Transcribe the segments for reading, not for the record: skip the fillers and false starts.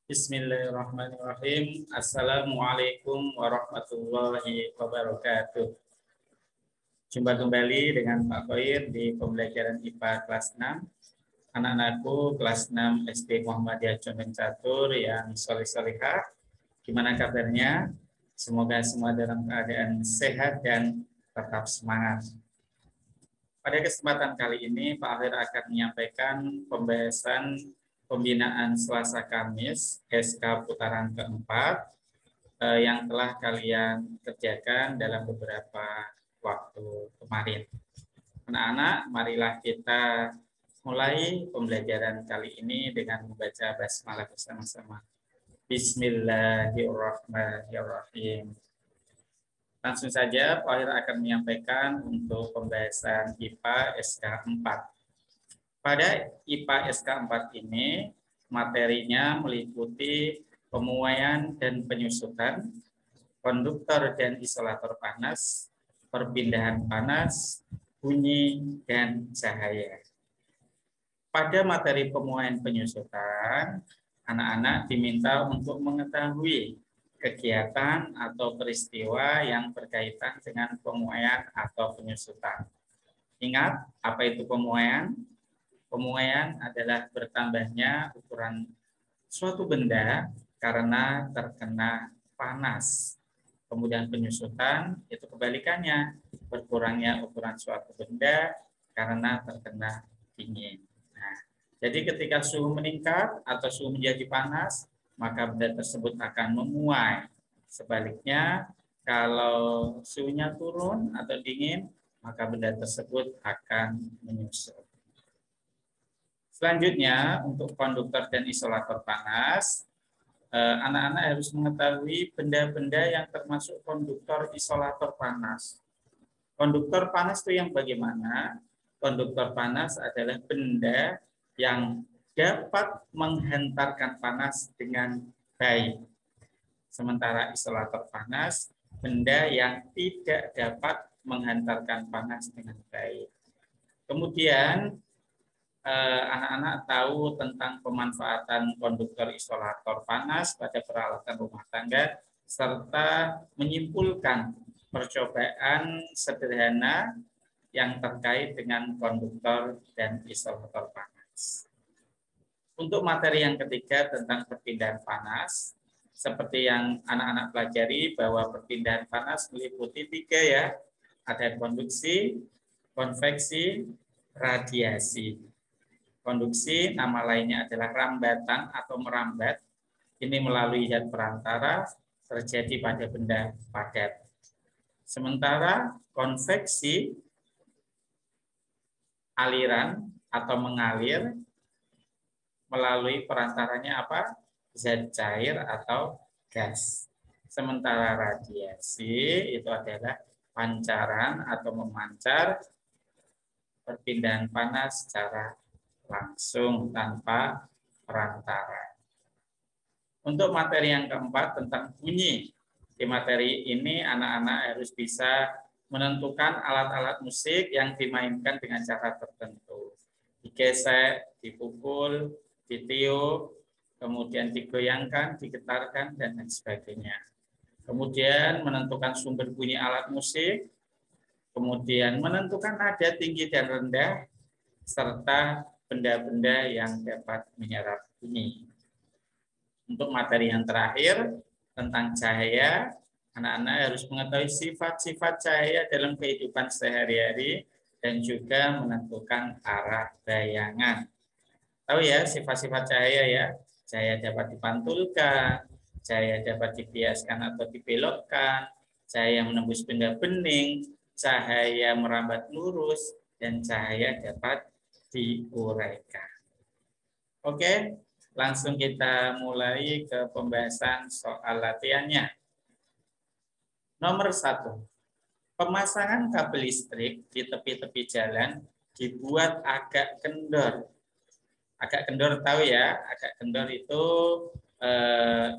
Bismillahirrahmanirrahim. Assalamualaikum warahmatullahi wabarakatuh. Jumpa kembali dengan Pak Khoir di pembelajaran IPA kelas 6. Anak-anakku kelas 6 SD Muhammadiyah Condong Catur yang soleh-solehah. Gimana kabarnya? Semoga semua dalam keadaan sehat dan tetap semangat. Pada kesempatan kali ini, Pak Khoir akan menyampaikan pembahasan pembinaan Selasa Kamis SK putaran keempat yang telah kalian kerjakan dalam beberapa waktu kemarin. Anak-anak, marilah kita mulai pembelajaran kali ini dengan membaca basmalah bersama-sama. Bismillahirrahmanirrahim. Langsung saja, Pak Khoir akan menyampaikan untuk pembahasan IPA SK 4. Pada IPA SK 4 ini, materinya meliputi pemuaian dan penyusutan, konduktor dan isolator panas, perpindahan panas, bunyi, dan cahaya. Pada materi pemuaian penyusutan, anak-anak diminta untuk mengetahui kegiatan atau peristiwa yang berkaitan dengan pemuaian atau penyusutan. Ingat, apa itu pemuaian? Pemuaian adalah bertambahnya ukuran suatu benda karena terkena panas. Kemudian penyusutan itu kebalikannya, berkurangnya ukuran suatu benda karena terkena dingin. Nah, jadi ketika suhu meningkat atau suhu menjadi panas, maka benda tersebut akan memuai. Sebaliknya, kalau suhunya turun atau dingin, maka benda tersebut akan menyusut. Selanjutnya, untuk konduktor dan isolator panas, anak-anak harus mengetahui benda-benda yang termasuk konduktor isolator panas. Konduktor panas itu yang bagaimana? Konduktor panas adalah benda yang dapat menghantarkan panas dengan baik. Sementara isolator panas, benda yang tidak dapat menghantarkan panas dengan baik. Kemudian, anak-anak tahu tentang pemanfaatan konduktor isolator panas pada peralatan rumah tangga, serta menyimpulkan percobaan sederhana yang terkait dengan konduktor dan isolator panas. Untuk materi yang ketiga tentang perpindahan panas, seperti yang anak-anak pelajari bahwa perpindahan panas meliputi 3 ya, ada konduksi, konveksi, radiasi. Konduksi, nama lainnya adalah rambatan atau merambat. Ini melalui zat perantara terjadi pada benda padat. Sementara konveksi, aliran atau mengalir melalui perantaranya apa? Zat cair atau gas. Sementara radiasi itu adalah pancaran atau memancar perpindahan panas secara langsung tanpa perantara. Untuk materi yang keempat tentang bunyi. Di materi ini anak-anak harus bisa menentukan alat-alat musik yang dimainkan dengan cara tertentu. Digesek, dipukul, ditiup, kemudian digoyangkan, digetarkan, dan lain sebagainya. Kemudian menentukan sumber bunyi alat musik, kemudian menentukan nada tinggi dan rendah, serta benda-benda yang dapat menyerap bunyi. Untuk materi yang terakhir tentang cahaya, anak-anak harus mengetahui sifat-sifat cahaya dalam kehidupan sehari-hari dan juga menentukan arah bayangan. Tahu ya sifat-sifat cahaya ya? Cahaya dapat dipantulkan, cahaya dapat dibiaskan atau dibelokkan, cahaya menembus benda bening, cahaya merambat lurus, dan cahaya dapat diuraikan. Oke, langsung kita mulai ke pembahasan soal latihannya. Nomor 1, pemasangan kabel listrik di tepi-tepi jalan dibuat agak kendor. Agak kendor tahu ya, agak kendor itu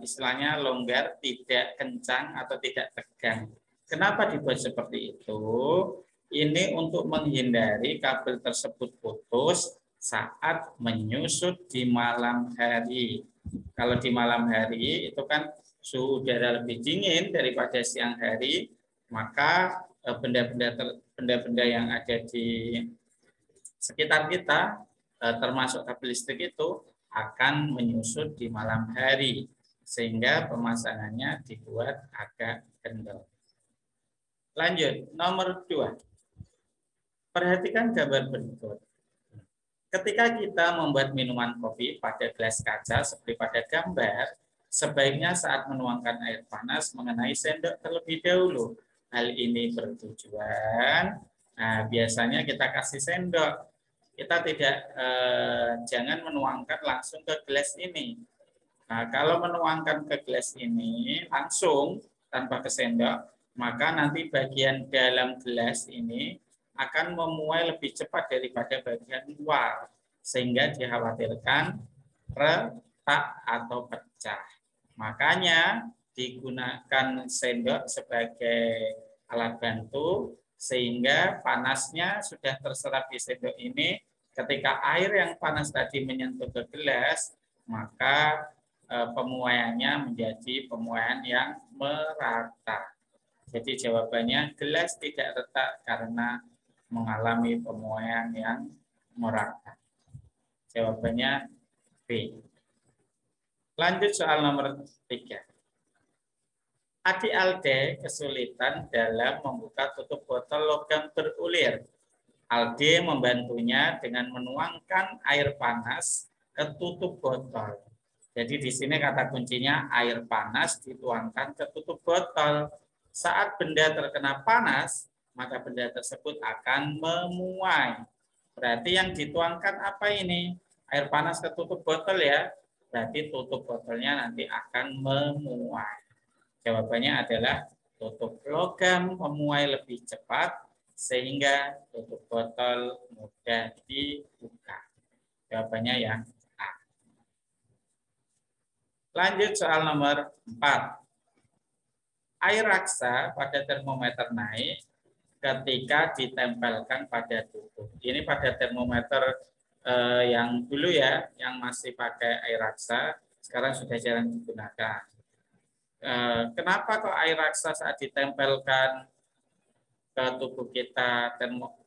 istilahnya longgar, tidak kencang atau tidak tegang. Kenapa dibuat seperti itu? Ini untuk menghindari kabel tersebut putus saat menyusut di malam hari. Kalau di malam hari itu kan suhu udara lebih dingin daripada siang hari, maka benda-benda yang ada di sekitar kita, termasuk kabel listrik itu akan menyusut di malam hari, sehingga pemasangannya dibuat agak kendor. Lanjut, nomor 2. Perhatikan gambar berikut. Ketika kita membuat minuman kopi pada gelas kaca seperti pada gambar, sebaiknya saat menuangkan air panas mengenai sendok terlebih dahulu. Hal ini bertujuan, biasanya kita kasih sendok. Kita tidak jangan menuangkan langsung ke gelas ini. Nah, kalau menuangkan ke gelas ini langsung tanpa ke sendok, maka nanti bagian dalam gelas ini akan memuai lebih cepat daripada bagian luar, sehingga dikhawatirkan retak atau pecah. Makanya digunakan sendok sebagai alat bantu, sehingga panasnya sudah terserap di sendok ini. Ketika air yang panas tadi menyentuh ke gelas, maka pemuaiannya menjadi pemuaian yang merata. Jadi jawabannya gelas tidak retak karena mengalami pemuaian yang merata. Jawabannya B. Lanjut soal nomor 3. Adik Alde kesulitan dalam membuka tutup botol logam berulir. Alde membantunya dengan menuangkan air panas ke tutup botol. Jadi di sini kata kuncinya air panas dituangkan ke tutup botol. Saat benda terkena panas, maka benda tersebut akan memuai. Berarti yang dituangkan apa ini? Air panas ke tutup botol ya. Berarti tutup botolnya nanti akan memuai. Jawabannya adalah tutup logam memuai lebih cepat sehingga tutup botol mudah dibuka. Jawabannya yang A. Lanjut soal nomor 4. Air raksa pada termometer naik ketika ditempelkan pada tubuh. Ini pada termometer yang dulu ya, yang masih pakai air raksa, sekarang sudah jarang digunakan. Kenapa kok air raksa saat ditempelkan ke tubuh kita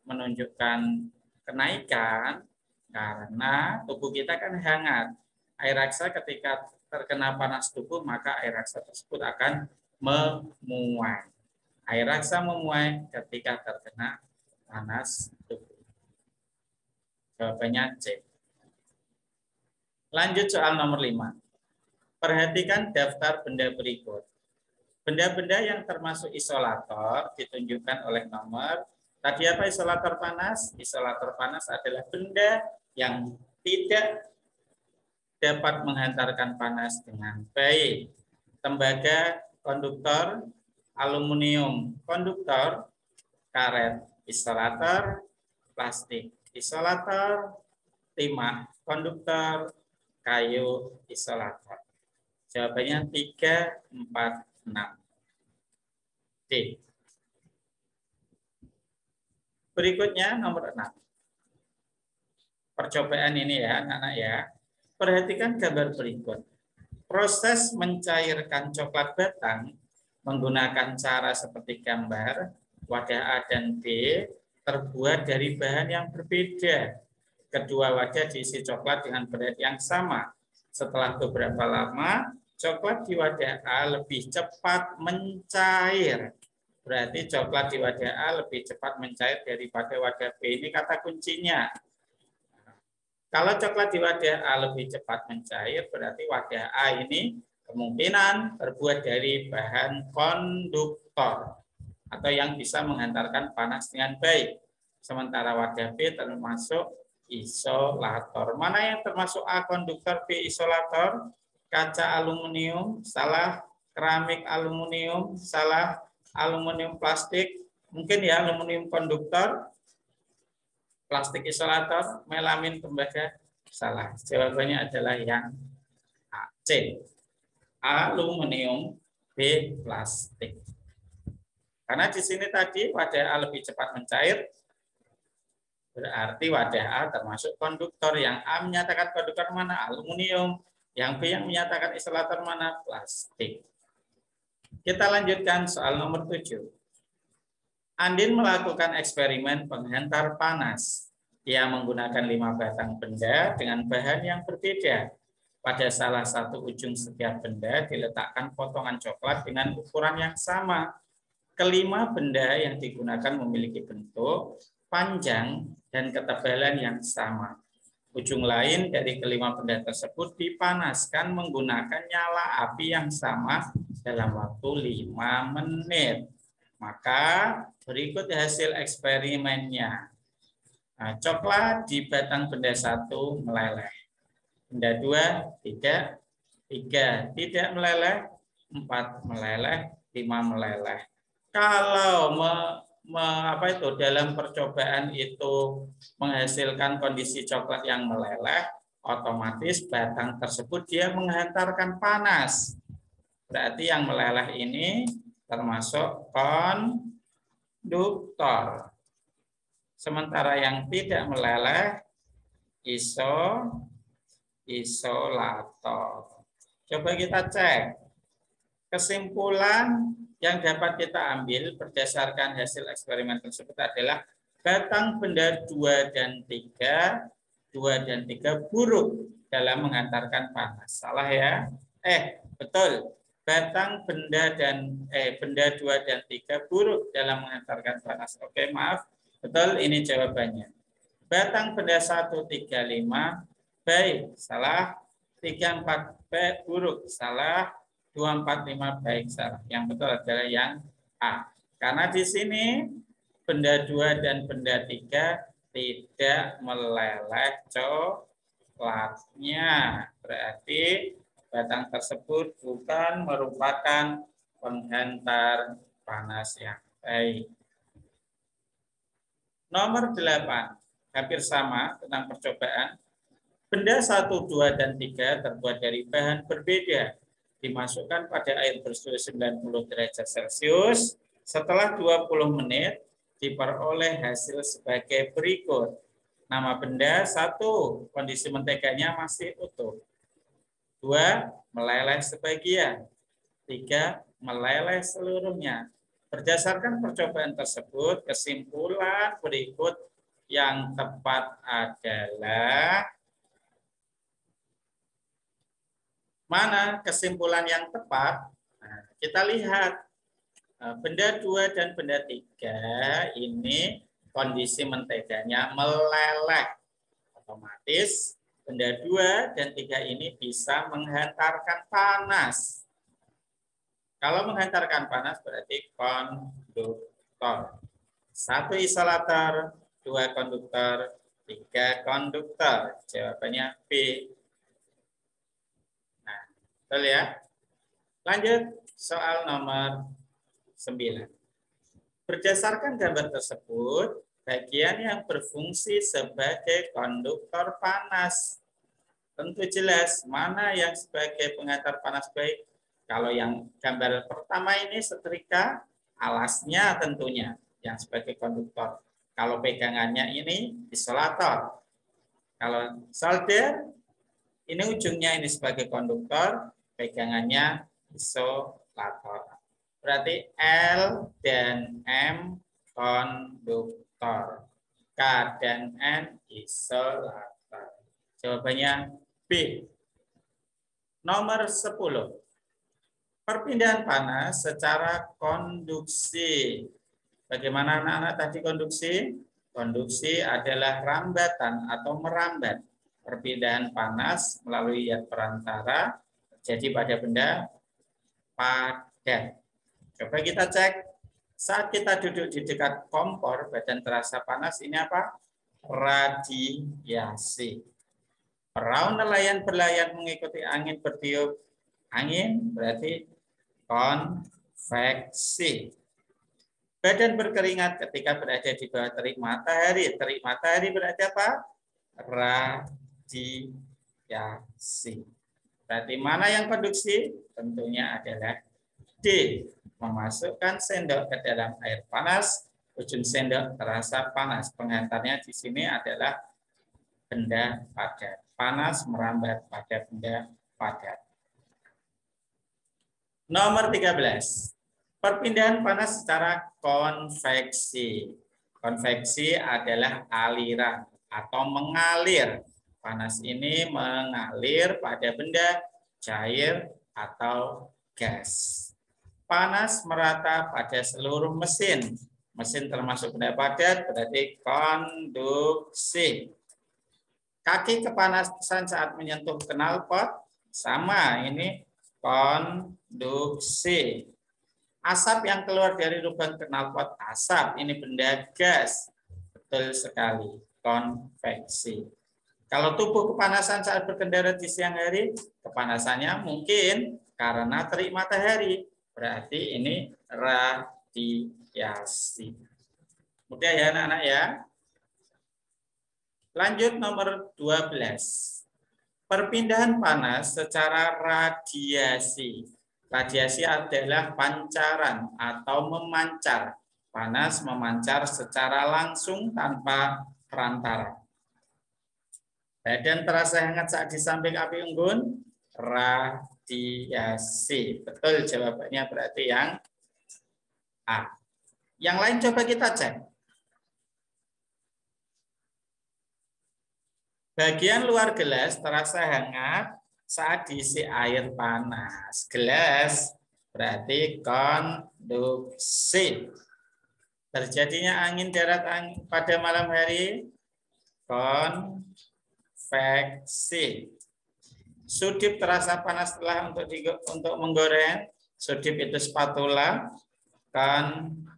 menunjukkan kenaikan? Karena tubuh kita kan hangat. Air raksa ketika terkena panas tubuh, maka air raksa tersebut akan memuai. Air raksa memuai ketika terkena panas tubuh. Jawabannya C. Lanjut soal nomor 5. Perhatikan daftar benda berikut. Benda-benda yang termasuk isolator ditunjukkan oleh nomor. Tadi apa isolator panas? Isolator panas adalah benda yang tidak dapat menghantarkan panas dengan baik. Tembaga, konduktor, aluminium, konduktor, karet, isolator, plastik, isolator, timah, konduktor, kayu, isolator. Jawabannya 3, 4, 6. D. Berikutnya nomor 6. Percobaan ini ya anak-anak ya. Perhatikan gambar berikut. Proses mencairkan coklat batang menggunakan cara seperti gambar, wadah A dan B terbuat dari bahan yang berbeda. Kedua wadah diisi coklat dengan berat yang sama. Setelah beberapa lama, coklat di wadah A lebih cepat mencair. Berarti coklat di wadah A lebih cepat mencair daripada wadah B. Ini kata kuncinya. Kalau coklat di wadah A lebih cepat mencair, berarti wadah A ini kemungkinan terbuat dari bahan konduktor atau yang bisa menghantarkan panas dengan baik. Sementara wadah B termasuk isolator. Mana yang termasuk A konduktor, B isolator? Kaca aluminium, salah. Keramik aluminium, salah. Aluminium plastik, mungkin ya aluminium konduktor. Plastik isolator, melamin tembaga, salah. Jawabannya adalah yang A, C. Aluminium, B, plastik. Karena di sini tadi wadah A lebih cepat mencair, berarti wadah A termasuk konduktor. Yang A menyatakan konduktor mana? Aluminium. Yang B yang menyatakan isolator mana? Plastik. Kita lanjutkan soal nomor 7. Andin melakukan eksperimen penghantar panas. Dia menggunakan 5 batang benda dengan bahan yang berbeda. Pada salah satu ujung setiap benda diletakkan potongan coklat dengan ukuran yang sama. Kelima benda yang digunakan memiliki bentuk, panjang, dan ketebalan yang sama. Ujung lain dari kelima benda tersebut dipanaskan menggunakan nyala api yang sama dalam waktu 5 menit. Maka berikut hasil eksperimennya. Nah, coklat di batang benda 1 meleleh. Benda 2 tidak, 3 tidak meleleh, 4 meleleh, 5 meleleh. Kalau dalam percobaan itu menghasilkan kondisi coklat yang meleleh, otomatis batang tersebut dia menghantarkan panas. Berarti yang meleleh ini termasuk konduktor. Sementara yang tidak meleleh isolator. Coba kita cek. Kesimpulan yang dapat kita ambil berdasarkan hasil eksperimen tersebut adalah batang benda 2 dan 3 buruk dalam menghantarkan panas. Salah ya? Betul. Batang benda benda 2 dan 3 buruk dalam menghantarkan panas. Oke, maaf. Betul, ini jawabannya. Batang benda 1, 3, 5 baik, salah. 3, 4 baik, buruk, salah. 2, 4, 5 baik, salah. Yang betul adalah yang A. Karena di sini benda 2 dan benda 3 tidak meleleh coklatnya. Berarti batang tersebut bukan merupakan penghantar panas yang baik. Nomor 8, hampir sama tentang percobaan. Benda 1, 2, dan 3 terbuat dari bahan berbeda. Dimasukkan pada air bersuhu 90 derajat Celcius. Setelah 20 menit, diperoleh hasil sebagai berikut. Nama benda 1, kondisi menteganya masih utuh. 2, meleleh sebagian. 3, meleleh seluruhnya. Berdasarkan percobaan tersebut, kesimpulan berikut yang tepat adalah mana kesimpulan yang tepat? Nah, kita lihat benda 2 dan benda 3 ini kondisi menteganya meleleh. Otomatis benda 2 dan 3 ini bisa menghantarkan panas. Kalau menghantarkan panas berarti konduktor. 1 isolator, 2 konduktor, 3 konduktor. Jawabannya B. Nah, betul ya. Lanjut soal nomor 9. Berdasarkan gambar tersebut, bagian yang berfungsi sebagai konduktor panas. Tentu jelas mana yang sebagai penghantar panas baik. Kalau yang gambar pertama ini setrika, alasnya tentunya yang sebagai konduktor. Kalau pegangannya ini isolator. Kalau solder, ini ujungnya ini sebagai konduktor, pegangannya isolator. Berarti L dan M konduktor. K dan N isolator. Jawabannya B. Nomor 10. Perpindahan panas secara konduksi. Bagaimana anak-anak tadi konduksi? Konduksi adalah rambatan atau merambat. Perpindahan panas melalui zat perantara terjadi pada benda padat. Coba kita cek. Saat kita duduk di dekat kompor, badan terasa panas. Ini apa? Radiasi. Perahu nelayan berlayar mengikuti angin bertiup. Angin berarti konveksi. Badan berkeringat ketika berada di bawah terik matahari. Terik matahari berarti apa? Radiasi. Berarti mana yang konduksi? Tentunya adalah D. Memasukkan sendok ke dalam air panas, ujung sendok terasa panas. Penghantarnya di sini adalah benda padat. Panas merambat pada benda padat. Nomor 13. Perpindahan panas secara konveksi. Konveksi adalah aliran atau mengalir. Panas ini mengalir pada benda cair atau gas. Panas merata pada seluruh mesin. Mesin termasuk benda padat, berarti konduksi. Kaki kepanasan saat menyentuh knalpot sama, ini konduksi. Asap yang keluar dari lubang knalpot, asap ini benda gas. Betul sekali, konveksi. Kalau tubuh kepanasan saat berkendara di siang hari, kepanasannya mungkin karena terik matahari. Berarti ini radiasi. Mudah ya anak-anak ya. Lanjut nomor 12. Perpindahan panas secara radiasi. Radiasi adalah pancaran atau memancar. Panas memancar secara langsung tanpa perantara. Badan terasa hangat saat di samping api unggun, radiasi. Betul jawabannya berarti yang A. Yang lain coba kita cek. Bagian luar gelas terasa hangat saat diisi air panas. Gelas berarti konduksi. Terjadinya angin darat pada malam hari, konveksi. Sudip terasa panas setelah untuk menggoreng. Sudip itu spatula, konduksi.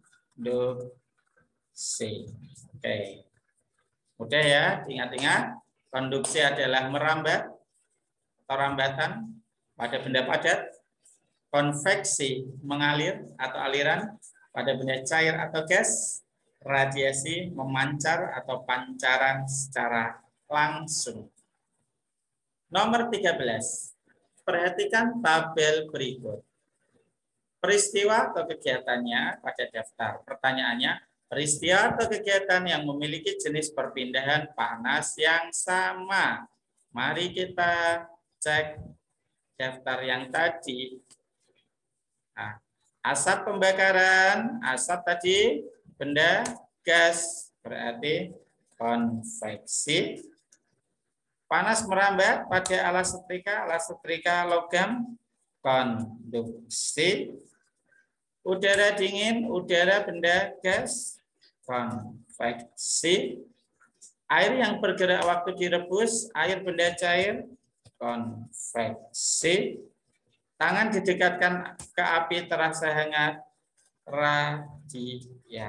Oke. Mudah ya, ingat-ingat. Konduksi adalah merambat atau rambatan pada benda padat. Konveksi mengalir atau aliran pada benda cair atau gas. Radiasi memancar atau pancaran secara langsung. Nomor 13. Perhatikan tabel berikut. Peristiwa atau kegiatannya pada daftar. Pertanyaannya, peristiwa atau kegiatan yang memiliki jenis perpindahan panas yang sama. Mari kita cek daftar yang tadi. Nah, asap pembakaran, asap tadi benda gas, berarti konveksi. Panas merambat pada alat setrika logam, konduksi. Udara dingin, udara benda gas, konveksi. Air yang bergerak waktu direbus, air benda cair, konveksi. Tangan didekatkan ke api terasa hangat, radiasi.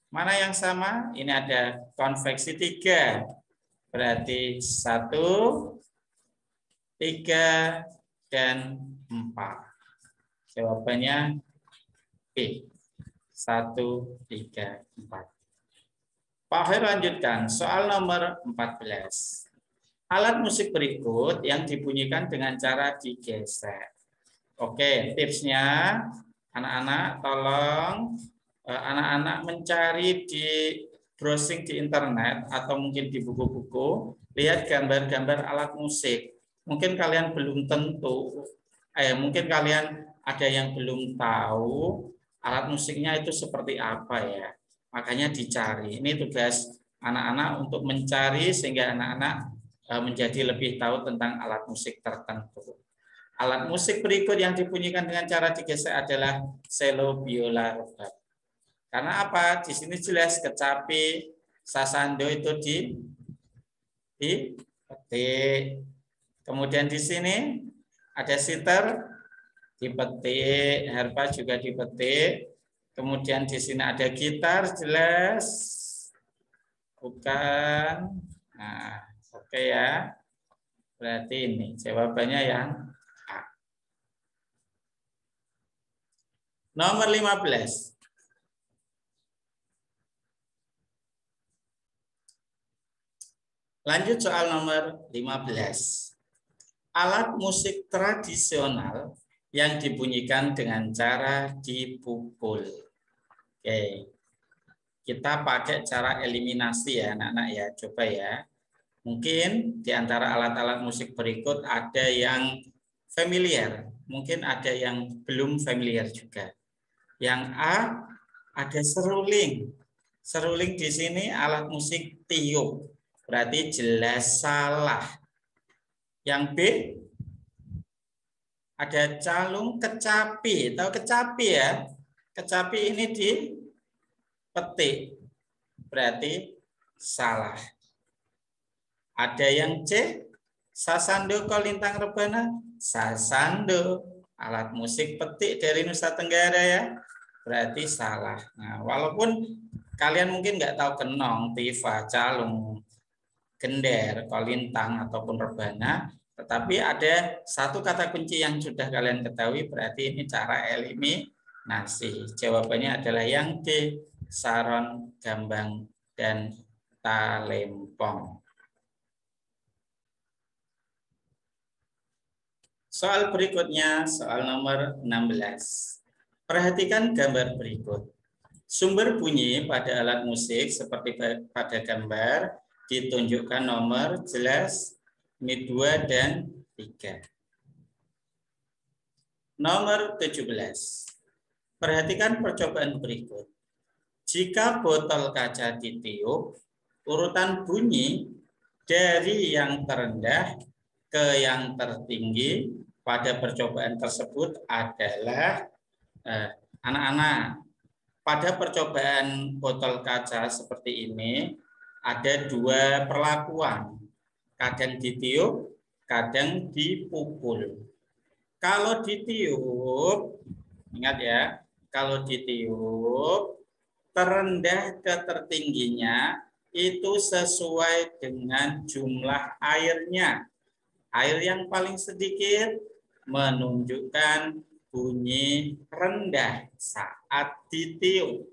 Mana yang sama? Ini ada konveksi 3. Berarti 1, 3, dan 4. Jawabannya B. 1, 3, 4. Pak Hoir lanjutkan. Soal nomor 14. Alat musik berikut yang dibunyikan dengan cara digesek. Oke, tipsnya anak-anak tolong anak-anak mencari di browsing di internet atau mungkin di buku-buku, lihat gambar-gambar alat musik. Mungkin kalian belum tentu, mungkin kalian ada yang belum tahu alat musiknya itu seperti apa ya. Makanya dicari. Ini tugas anak-anak untuk mencari sehingga anak-anak menjadi lebih tahu tentang alat musik tertentu. Alat musik berikut yang dibunyikan dengan cara digesek adalah cello, biola, rebab. Karena apa? Di sini jelas kecapi, sasando itu dipetik. Kemudian di sini ada sitar, dipetik, harpa juga dipetik. Kemudian di sini ada gitar, jelas. Bukan. Nah, oke ya. Berarti ini jawabannya yang A. Nomor 15. Lanjut soal nomor 15. Alat musik tradisional yang dibunyikan dengan cara dipukul. Oke. Kita pakai cara eliminasi ya anak-anak ya. Coba ya. Mungkin di antara alat-alat musik berikut ada yang familiar, mungkin ada yang belum familiar juga. Yang A, ada seruling. Seruling di sini alat musik tiup, berarti jelas salah. Yang B, ada calung kecapi. Tahu kecapi ya? Kecapi ini dipetik, berarti salah. Ada yang C, sasando kolintang rebana. Sasando, alat musik petik dari Nusa Tenggara ya, berarti salah. Nah, walaupun kalian mungkin nggak tahu kenong, tifa, calung, gender, kolintang ataupun rebana, tetapi ada satu kata kunci yang sudah kalian ketahui, berarti ini cara eliminasi. Jawabannya adalah yang D, saron, gambang, dan talempong. Soal berikutnya, soal nomor 16. Perhatikan gambar berikut. Sumber bunyi pada alat musik seperti pada gambar ditunjukkan nomor jelas ini 2 dan 3. Nomor 17. Perhatikan percobaan berikut. Jika botol kaca ditiup, urutan bunyi dari yang terendah ke yang tertinggi pada percobaan tersebut adalah anak-anak. Pada percobaan botol kaca seperti ini ada dua perlakuan. Kadang ditiup, kadang dipukul. Kalau ditiup, ingat ya, kalau ditiup terendah ke tertingginya itu sesuai dengan jumlah airnya. Air yang paling sedikit menunjukkan bunyi rendah saat ditiup.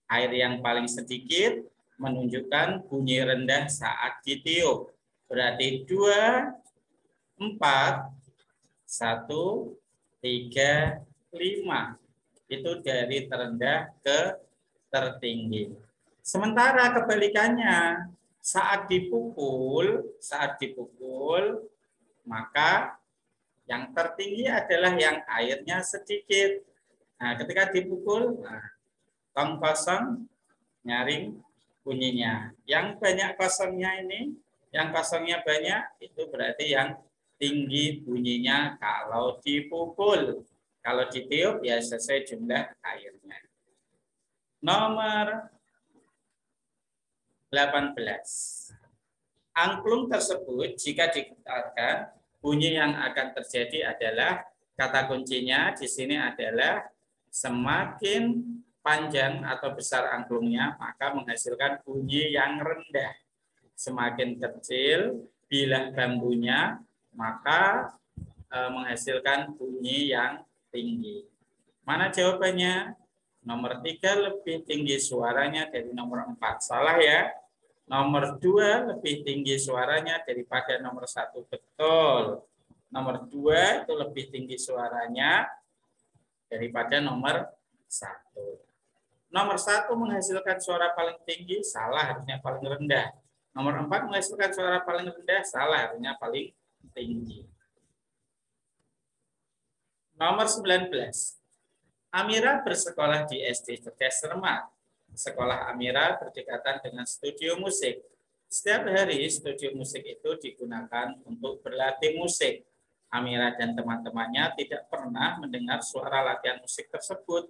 Air yang paling sedikit menunjukkan bunyi rendah saat ditiup. Berarti 2, 4, 1, 3, 5. Itu dari terendah ke tertinggi. Sementara kebalikannya, saat dipukul, maka yang tertinggi adalah yang airnya sedikit. Nah, ketika dipukul, tong kosong nyaring bunyinya. Yang banyak kosongnya ini, yang kosongnya banyak, itu berarti yang tinggi bunyinya kalau dipukul. Kalau ditiup, ya sesuai jumlah airnya. Nomor 18. Angklung tersebut jika digetarkan, bunyi yang akan terjadi adalah kata kuncinya di sini adalah semakin panjang atau besar angklungnya maka menghasilkan bunyi yang rendah. Semakin kecil bilah bambunya maka menghasilkan bunyi yang tinggi. Mana jawabannya? Nomor 3 lebih tinggi suaranya dari nomor 4. Salah ya. Nomor 2 lebih tinggi suaranya daripada nomor 1. Betul. Nomor 2 itu lebih tinggi suaranya daripada nomor 1. Nomor 1 menghasilkan suara paling tinggi, salah, harusnya paling rendah. Nomor 4 menghasilkan suara paling rendah, salah, harusnya paling tinggi. Nomor 19. Amira bersekolah di SD Cerdas Cermat. Sekolah Amira berdekatan dengan studio musik. Setiap hari studio musik itu digunakan untuk berlatih musik. Amira dan teman-temannya tidak pernah mendengar suara latihan musik tersebut.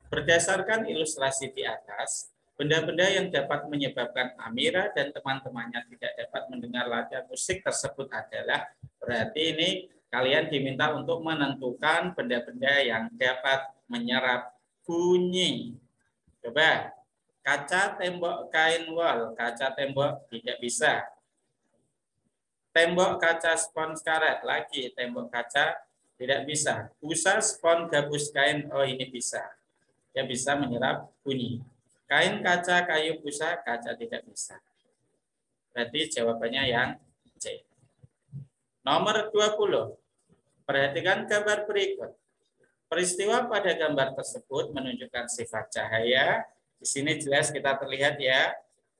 Berdasarkan ilustrasi di atas, benda-benda yang dapat menyebabkan Amira dan teman-temannya tidak dapat mendengar latihan musik tersebut adalah, berarti ini kalian diminta untuk menentukan benda-benda yang dapat menyerap bunyi. Coba. Kaca, tembok, kain, wall. Kaca, tembok, tidak bisa. Tembok, kaca, spons, karet. Lagi, tembok, kaca, tidak bisa. Busa, spons, gabus, kain. Oh, ini bisa. Dia bisa menyerap bunyi. Kain, kaca, kayu, busa, kaca tidak bisa. Berarti jawabannya yang C. Nomor 20. Perhatikan gambar berikut. Peristiwa pada gambar tersebut menunjukkan sifat cahaya. Di sini jelas kita terlihat ya,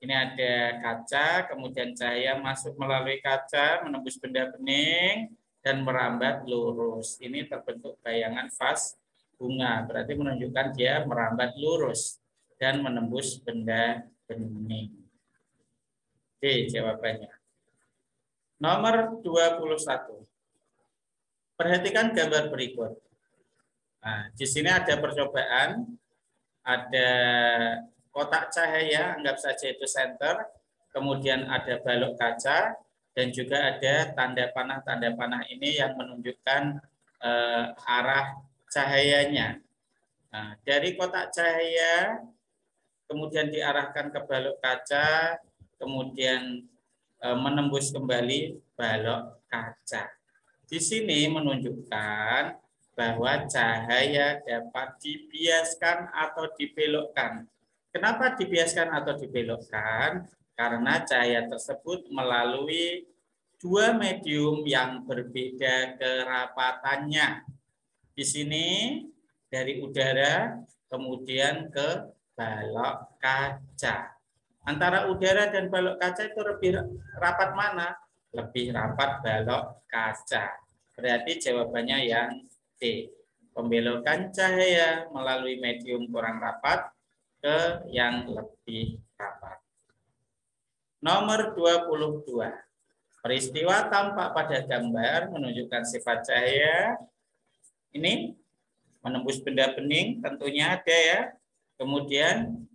Ini ada kaca, kemudian cahaya masuk melalui kaca, menembus benda bening, dan merambat lurus. Ini terbentuk bayangan vas bunga, berarti menunjukkan dia merambat lurus dan menembus benda bening. D jawabannya. Nomor 21. Perhatikan gambar berikut. Nah, di sini ada percobaan, ada kotak cahaya, anggap saja itu senter, kemudian ada balok kaca, dan juga ada tanda panah ini yang menunjukkan arah cahayanya. Nah, dari kotak cahaya, kemudian diarahkan ke balok kaca, kemudian menembus kembali balok kaca. Di sini menunjukkan bahwa cahaya dapat dibiaskan atau dibelokkan. Kenapa dibiaskan atau dibelokkan? Karena cahaya tersebut melalui dua medium yang berbeda kerapatannya. Di sini dari udara kemudian ke balok kaca. Antara udara dan balok kaca itu lebih rapat mana? Lebih rapat balok kaca. Berarti jawabannya yang D. Pembelokan cahaya melalui medium kurang rapat ke yang lebih rapat. Nomor 22. Peristiwa tampak pada gambar menunjukkan sifat cahaya. Ini menembus benda bening, tentunya ada ya. Kemudian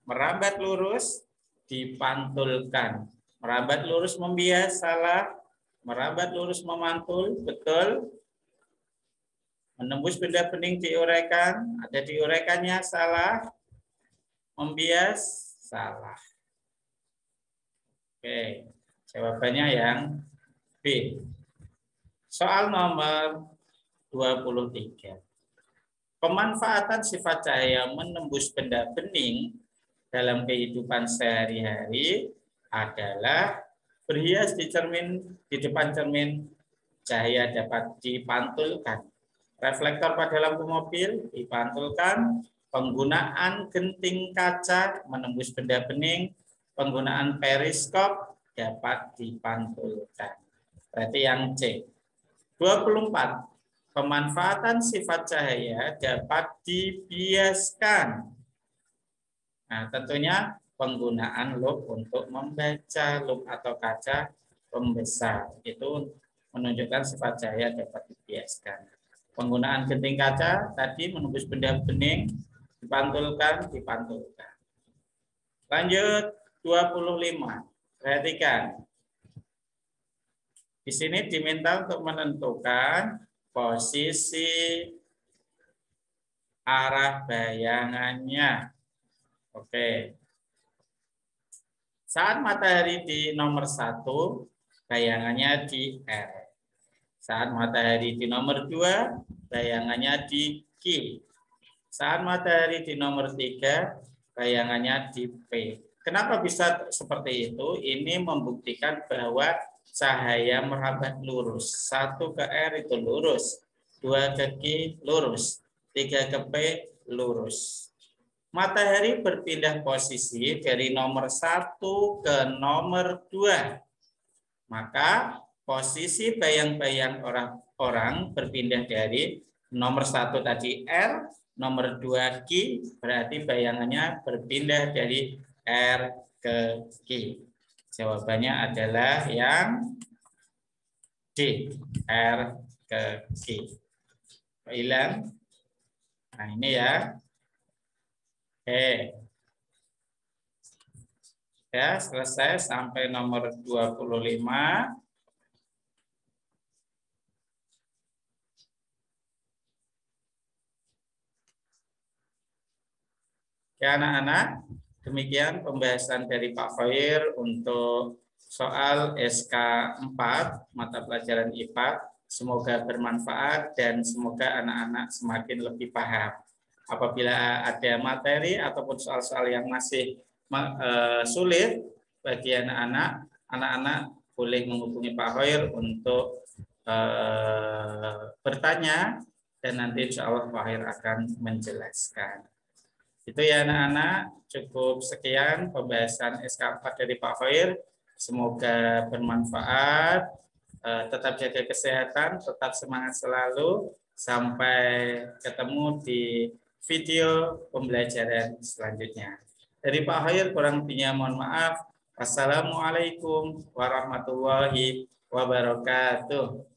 merambat lurus, dipantulkan. Merambat lurus membias, salah. Merambat lurus memantul, betul. Menembus benda bening diuraikan, ada diuraikannya, salah. Membias, salah. Oke, jawabannya yang B. Soal nomor 23. Pemanfaatan sifat cahaya menembus benda bening dalam kehidupan sehari-hari adalah berhias di depan cermin, cahaya dapat dipantulkan. Reflektor pada lampu mobil dipantulkan, penggunaan genting kaca menembus benda bening, penggunaan periskop dapat dipantulkan. Berarti yang C. 24. Pemanfaatan sifat cahaya dapat dibiaskan. Nah, tentunya penggunaan loop untuk membaca, loop atau kaca pembesar itu menunjukkan sifat cahaya dapat dibiaskan. Penggunaan genting kaca tadi menembus benda bening, dipantulkan. Lanjut 25. Perhatikan. Di sini diminta untuk menentukan posisi arah bayangannya. Oke. Saat matahari di nomor 1, bayangannya di R. Saat matahari di nomor 2, bayangannya di Q. Saat matahari di nomor 3, bayangannya di P. Kenapa bisa seperti itu? Ini membuktikan bahwa cahaya merambat lurus. 1 ke R itu lurus, 2 ke Q lurus, 3 ke P lurus. Matahari berpindah posisi dari nomor 1 ke nomor 2. Maka posisi bayang-bayang orang berpindah dari nomor 1 tadi R, nomor 2 Q, berarti bayangannya berpindah dari R ke Q. Jawabannya adalah yang D, R ke Q. Hilang. Nah ini ya. Oke. Ya, selesai sampai nomor 25. Ya anak-anak, demikian pembahasan dari Pak Khair untuk soal SK 4 mata pelajaran IPA. Semoga bermanfaat dan semoga anak-anak semakin lebih paham. Apabila ada materi ataupun soal-soal yang masih sulit bagi anak-anak boleh menghubungi Pak Khair untuk bertanya dan nanti insya Allah Pak Khair akan menjelaskan. Itu ya anak-anak, cukup sekian pembahasan SK4 dari Pak Khair. Semoga bermanfaat. Tetap jaga kesehatan, tetap semangat selalu. Sampai ketemu di video pembelajaran selanjutnya. Dari Pak Khair kurang lebihnya mohon maaf. Wassalamualaikum warahmatullahi wabarakatuh.